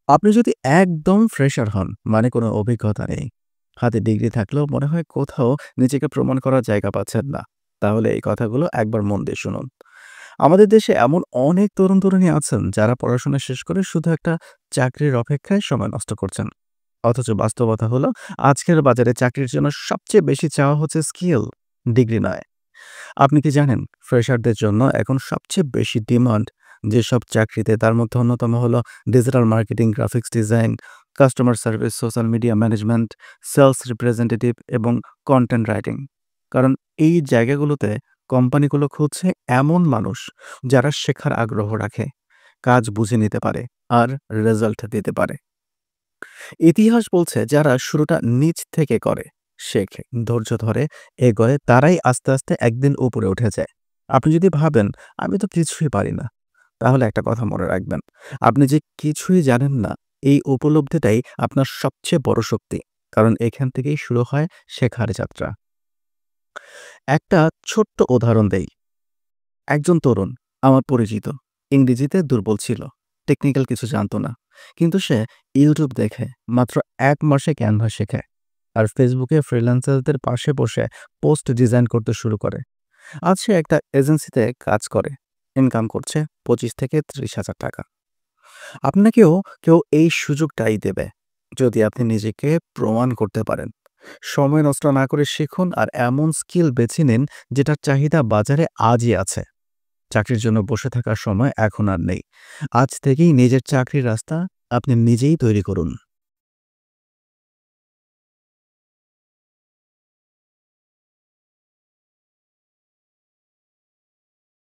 আপনি যদি একদম ফ্রেশার হন, মানে কোনো অভিজ্ঞতা নেই, হাতে ডিগ্রি থাকলেও মনে হয় কোথাও নিজেকে প্রমাণ করার জায়গা পাচ্ছেন না, তাহলে এই কথাগুলো একবার মন দিয়ে শুনুন। আমাদের দেশে এমন অনেক তরুণ-তরুণী আছেন যারা পড়াশোনা শেষ করে শুধু একটা চাকরির অপেক্ষায় সময় নষ্ট করছেন। অথচ বাস্তবতা হলো আজকের বাজারে চাকরির জন্য সবচেয়ে বেশি চাওয়া হচ্ছে স্কিল, ডিগ্রি নয়। আপনি কি জানেন ফ্রেশারদের জন্য এখন সবচেয়ে বেশি ডিমান্ড যেসব চাকরিতে তার মধ্যে অন্যতম হলো digital marketing, graphics design, customer service, social media management, sales representative এবং কন্টেন্ট রাইটিং। কারণ এই জায়গাগুলোতে কোম্পানিগুলো খুঁজছে এমন মানুষ যারা শেখার আগ্রহ রাখে, কাজ বুঝে নিতে পারে আর রেজাল্ট দিতে পারে। ইতিহাস বলছে যারা শুরুটা নিচ থেকে করে, শেখে, ধৈর্য ধরে, এগোয়, তারাই আস্তে আস্তে একদিন উপরে উঠে যায়। আপনি যদি ভাবেন আমি তো কিছুই পারি না, তাহলে একটা কথা মনে রাখবেন, আপনি যে কিছুই জানেন না, এই উপলব্ধিটাই আপনার সবচেয়ে বড় শক্তি। কারণ এখান থেকেই শুরু হয় শেখার যাত্রা। একটা ছোট্ট উদাহরণ দেই। একজন তরুণ আমার পরিচিত, ইংরেজিতে দুর্বল ছিল, টেকনিক্যাল কিছু জানতো না, কিন্তু সে ইউটিউব দেখে মাত্র 1 মাসে ক্যানভা শেখে আর ফেসবুকে ফ্রিল্যান্সারদের পাশে বসে পোস্ট ডিজাইন করতে শুরু করে। আজ সে একটা এজেন্সিতে কাজ করে, ইনকাম করছে 25 থেকে 30 হাজার টাকা। আপনাকেও কেউ এই সুযোগটাই দেবে যদি আপনি নিজেকে প্রমাণ করতে পারেন। সময় নষ্ট না করে শিখুন আর এমন স্কিল বেছে নিন যেটার চাহিদা বাজারে আজই আছে। চাকরির জন্য বসে থাকার সময় এখন আর নেই। আজ থেকেই নিজের চাকরির রাস্তা আপনি নিজেই তৈরি করুন।